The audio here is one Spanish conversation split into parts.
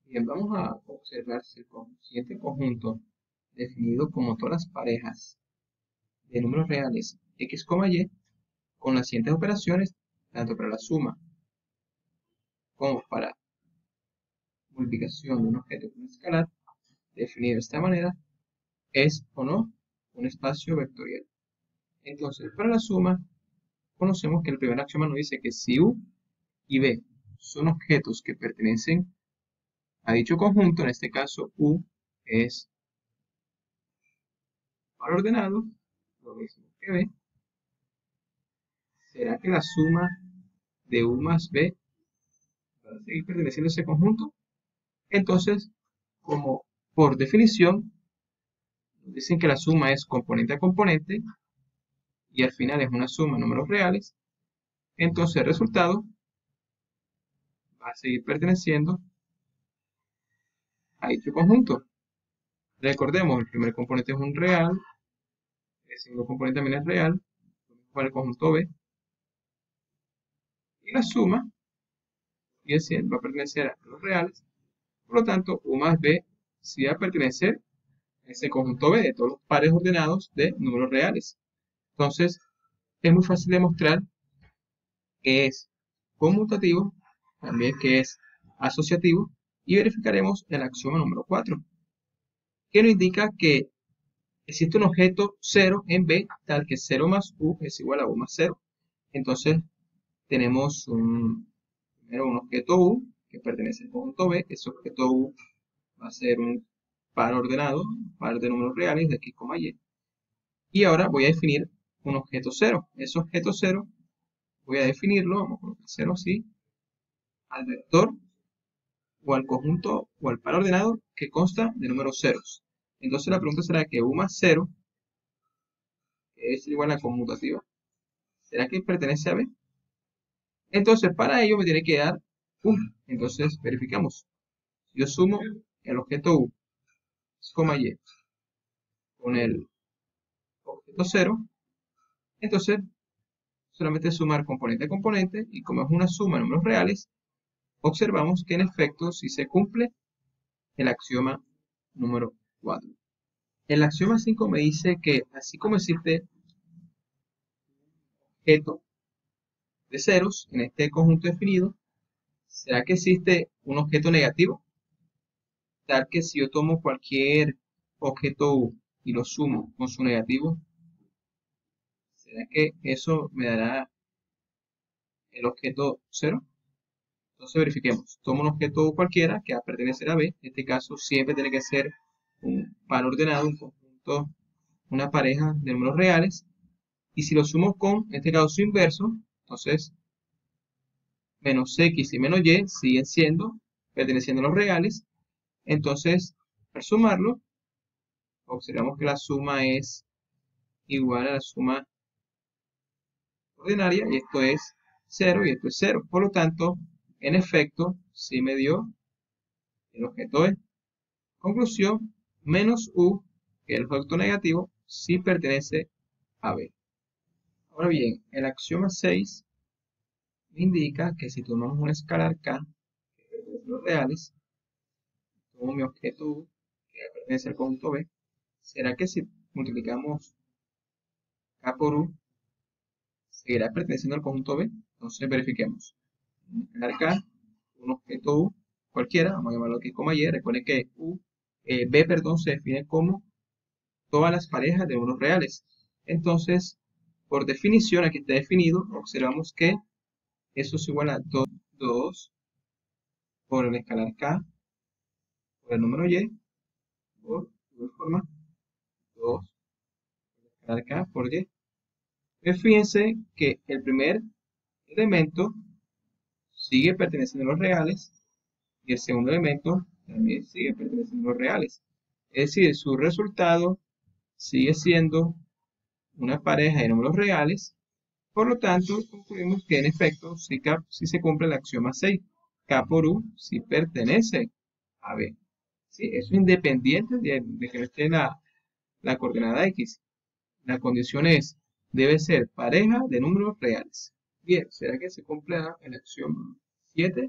Bien, vamos a observar si el siguiente conjunto definido como todas las parejas de números reales x, y con las siguientes operaciones, tanto para la suma como para multiplicación de un objeto con un escalar, definido de esta manera, es o no un espacio vectorial. Entonces, para la suma, conocemos que el primer axioma nos dice que si u y b son objetos que pertenecen a dicho conjunto, en este caso u es par ordenado, lo mismo que b, será que la suma de u más b va a seguir perteneciendo a ese conjunto. Entonces, como por definición, nos dicen que la suma es componente a componente y al final es una suma de números reales, entonces el resultado va a seguir perteneciendo a dicho conjunto. Recordemos, el primer componente es un real, el segundo componente también es real, para el conjunto B, y la suma, y el 100, va a pertenecer a los reales, por lo tanto, u más b sí va a pertenecer a ese conjunto B de todos los pares ordenados de números reales. Entonces, es muy fácil demostrar que es conmutativo, también que es asociativo, y verificaremos el axioma número 4, que nos indica que existe un objeto 0 en B, tal que 0 más U es igual a U más 0. Entonces, tenemos primero un objeto U que pertenece al conjunto B, ese objeto U va a ser un par ordenado, un par de números reales de x, y. Y ahora voy a definir un objeto 0. Ese objeto 0 voy a definirlo, vamos a colocar 0 así, al vector o al conjunto o al par ordenado que consta de números ceros. Entonces la pregunta será que u más 0 es igual a conmutativa. ¿Será que pertenece a B? Entonces para ello me tiene que dar 1. Entonces verificamos. Si yo sumo el objeto u, y, con el objeto 0, entonces solamente sumar componente a componente y como es una suma de números reales, observamos que en efecto si se cumple el axioma número 4. El axioma 5 me dice que así como existe objeto de ceros en este conjunto definido, ¿será que existe un objeto negativo? Tal que si yo tomo cualquier objeto U y lo sumo con su negativo, ¿será que eso me dará el objeto 0? Entonces verifiquemos. Tomo un objeto cualquiera que va a pertenecer a B. En este caso siempre tiene que ser un par ordenado, un conjunto, una pareja de números reales. Y si lo sumo con, en este caso, su inverso, entonces menos x y menos y siguen siendo, perteneciendo a los reales. Entonces, al sumarlo, observamos que la suma es igual a la suma ordinaria, y esto es 0 y esto es 0. Por lo tanto, en efecto, sí me dio el objeto B. Conclusión, menos u, que es el objeto negativo, sí pertenece a B. Ahora bien, el axioma 6 indica que si tomamos un escalar k, que pertenece a los reales, tomo mi objeto u, que pertenece al conjunto B, ¿será que si multiplicamos k por u, seguirá perteneciendo al conjunto B? Entonces verifiquemos. Un escalar k, un objeto u, cualquiera, vamos a llamarlo aquí como y, recuerden que B, perdón, se define como todas las parejas de números reales. Entonces, por definición, aquí está definido, observamos que eso es igual a 2 por el escalar k por el número y, por igual forma 2 por el escalar k por y. Fíjense que el primer elemento sigue perteneciendo a los reales y el segundo elemento también sigue perteneciendo a los reales. Es decir, su resultado sigue siendo una pareja de números reales. Por lo tanto, concluimos que en efecto sí se cumple el axioma 6. K por U sí pertenece a B. ¿Sí? Eso es independiente de que no esté la coordenada X. La condición es, debe ser pareja de números reales. Bien, ¿será que se cumple el axioma 7?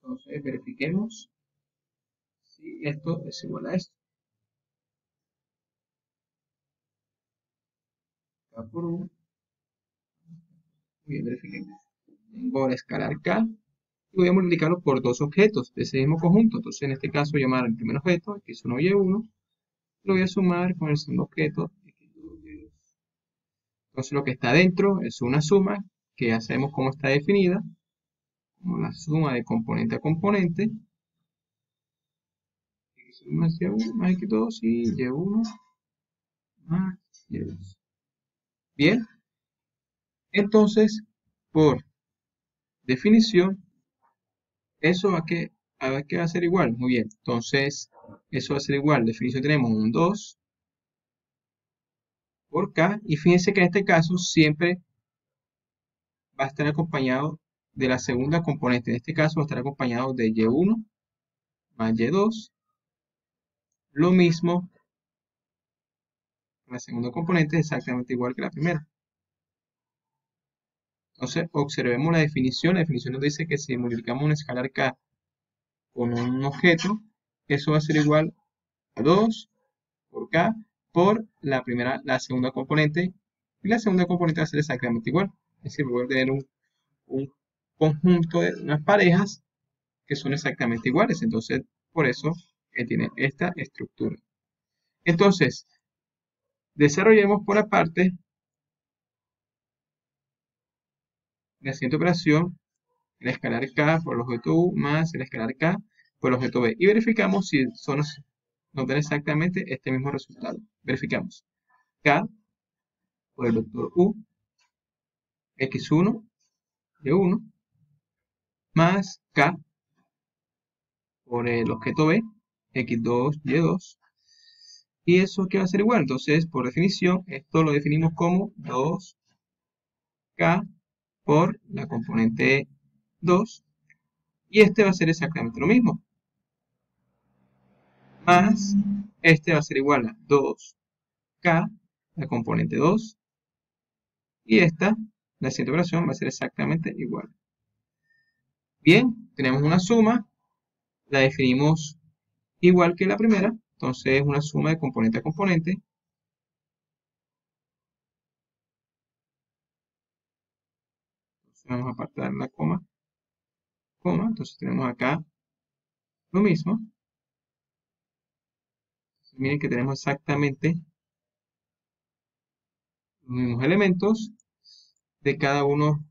Entonces verifiquemos si esto es igual a esto. K por U. Muy bien, verifiquemos. Tengo el escalar K y voy a multiplicarlo por dos objetos de ese mismo conjunto. Entonces en este caso voy a llamar el primer objeto, x1 y y1, lo voy a sumar con el segundo objeto, x2 y y2. Entonces lo que está dentro es una suma que ya sabemos cómo está definida, como la suma de componente a componente, x1 más y1 más x2 y y1 más y2. Bien, entonces por definición, eso ¿qué va a ser igual? Muy bien, entonces eso va a ser igual. Definición tenemos un 2 por K, y fíjense que en este caso siempre va a estar acompañado de la segunda componente. En este caso va a estar acompañado de y1 más y2. Lo mismo, la segunda componente es exactamente igual que la primera. Entonces observemos la definición. La definición nos dice que si multiplicamos un escalar K con un objeto, eso va a ser igual a 2 por K por la segunda componente, y la segunda componente va a ser exactamente igual. Es decir, voy a tener un conjunto de unas parejas que son exactamente iguales. Entonces, por eso tiene esta estructura. Entonces, desarrollemos por aparte la siguiente operación, el escalar K por el objeto U más el escalar K por el objeto B. Y verificamos si nos dan exactamente este mismo resultado. Verificamos. K por el vector U, x1, y1, más K por el objeto B, x2, y2. ¿Y eso qué va a ser igual? Entonces, por definición, esto lo definimos como 2K por la componente 2. Y este va a ser exactamente lo mismo. Más, este va a ser igual a 2K, la componente 2. Y esta, la siguiente operación, va a ser exactamente igual. Bien, tenemos una suma. La definimos igual que la primera. Entonces, es una suma de componente a componente. Entonces, vamos a apartar la coma. Entonces, tenemos acá lo mismo. Miren que tenemos exactamente los mismos elementos de cada uno.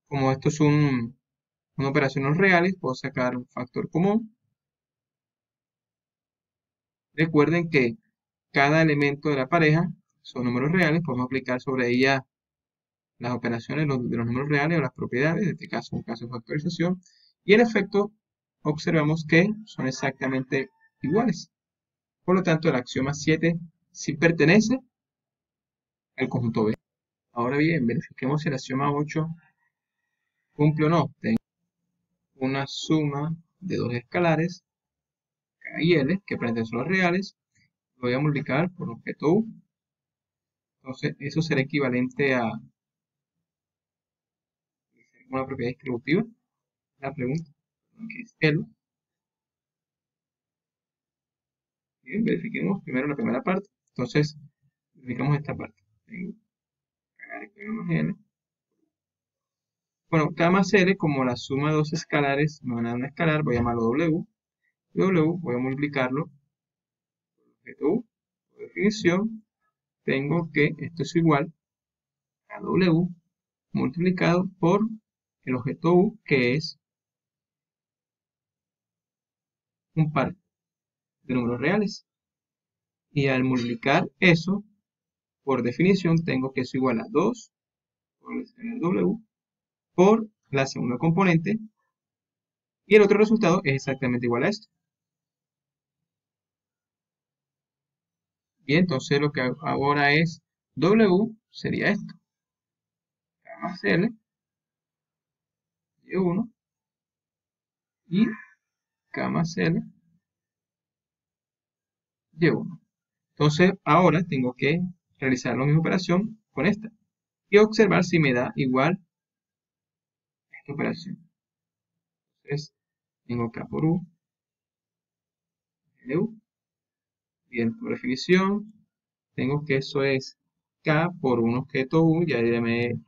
Como esto es una operación no reales, puedo sacar un factor común. Recuerden que cada elemento de la pareja son números reales, podemos aplicar sobre ella las operaciones de los números reales o las propiedades, en este caso un caso de factorización, y en efecto observamos que son exactamente iguales. Por lo tanto, el axioma 7 sí pertenece al conjunto B. Ahora bien, verifiquemos si el axioma 8 cumple o no. Tengo una suma de dos escalares, K y L, que pertenecen a los reales. Lo voy a multiplicar por objeto U. Entonces, eso será equivalente a una propiedad distributiva. La pregunta, que es L. Bien, verifiquemos primero la primera parte. Entonces, verificamos esta parte. Tengo K más L. Bueno, K más L, como la suma de dos escalares me van a dar un escalar, voy a llamarlo W. W voy a multiplicarlo por objeto U. Por definición, tengo que esto es igual a W multiplicado por el objeto U, que es un par de números reales. Y al multiplicar eso, por definición, tengo que eso igual a 2 por el escalar W por la segunda componente. Y el otro resultado es exactamente igual a esto. Bien, entonces lo que hago ahora es W sería esto. K más L, Y1 y K más L, Y1. Entonces ahora tengo que realizar la misma operación con esta y observar si me da igual esta operación. Entonces, tengo K por U, LU. Bien, por definición, tengo que eso es K por un objeto U, ya llamé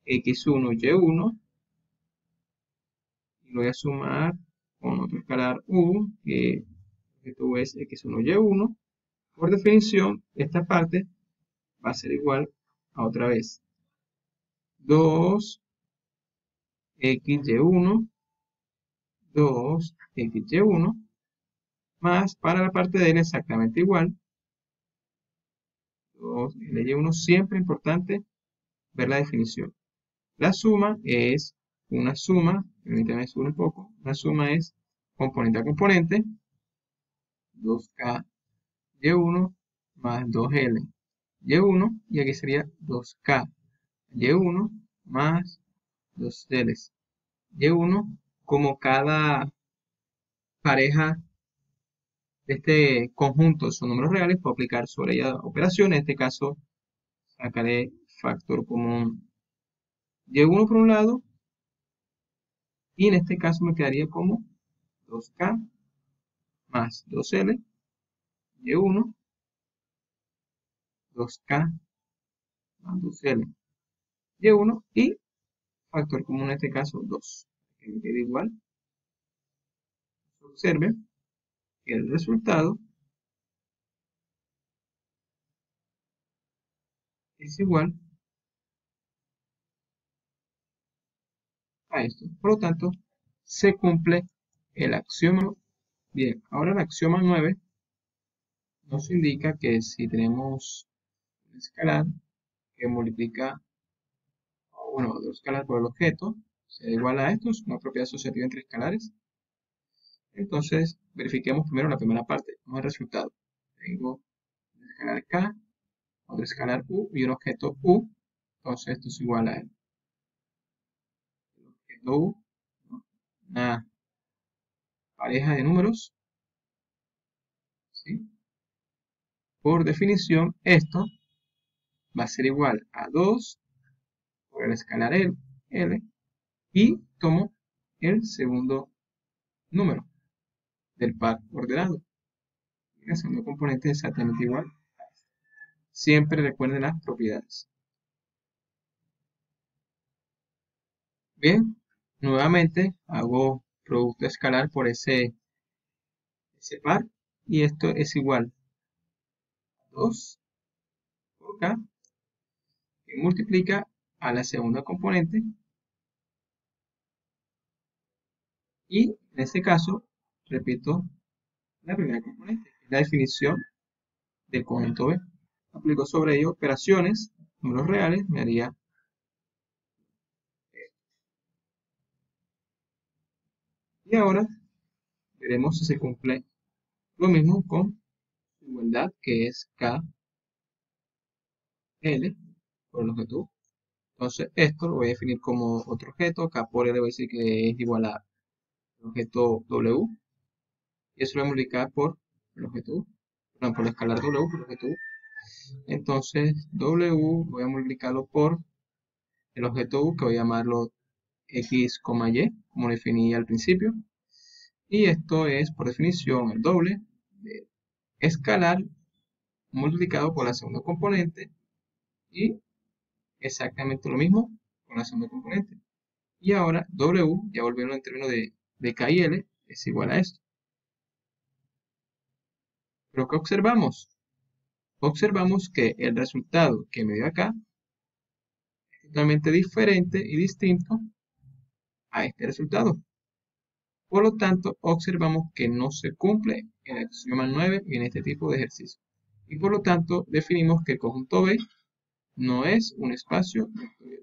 X1, Y1, y lo voy a sumar con otro escalar U, que el objeto U es X1, Y1. Por definición, esta parte va a ser igual a otra vez 2XY1, 2XY1, más para la parte de L exactamente igual, 2LY1, siempre importante ver la definición. La suma es una suma, permítanme subir un poco, una suma es componente a componente, 2K Y1 más 2L Y1, y aquí sería 2K Y1 más 2L Y1, como cada pareja de este conjunto son números reales, puedo aplicar sobre ella operaciones. En este caso, sacaré factor común Y1 por un lado, y en este caso me quedaría como 2K más 2L Y1, 2K más 2L Y1, y factor común en este caso 2, que me quede igual. Observen que el resultado es igual a esto. Por lo tanto, se cumple el axioma. Bien, ahora el axioma 9 nos indica que si tenemos un escalar que multiplica, bueno, otro escalar por el objeto, será igual a esto, es una propiedad asociativa entre escalares. Entonces, verifiquemos primero la primera parte, no el resultado. Tengo un escalar K, otro escalar U y un objeto U. Entonces, esto es igual a el objeto U, ¿no? Una pareja de números, ¿sí? Por definición, esto va a ser igual a 2 por el escalar L, y tomo el segundo número del par ordenado. El segundo componente es exactamente igual. Siempre recuerden las propiedades. Bien, nuevamente hago producto escalar por ese par, y esto es igual a 2 por K, que multiplica a la segunda componente, y en este caso repito la primera componente, la definición del conjunto B. Aplico sobre ello operaciones, números reales, me haría y ahora veremos si se cumple lo mismo con igualdad, que es KL por el objeto U. Entonces esto lo voy a definir como otro objeto, K por L voy a decir que es igual a el objeto W, y eso lo voy a multiplicar por el objeto U, perdón, por el escalar W por el objeto U. Entonces W voy a multiplicarlo por el objeto U, que voy a llamarlo X, Y, como lo definí al principio. Y esto es, por definición, el doble de escalar multiplicado por la segunda componente, y exactamente lo mismo con la segunda componente. Y ahora W, ya volviendo en términos de K y L, es igual a esto. ¿Pero qué observamos? Observamos que el resultado que me dio acá es totalmente diferente y distinto a este resultado. Por lo tanto, observamos que no se cumple el axioma 9 en este tipo de ejercicio. Y por lo tanto, definimos que el conjunto B no es un espacio vectorial.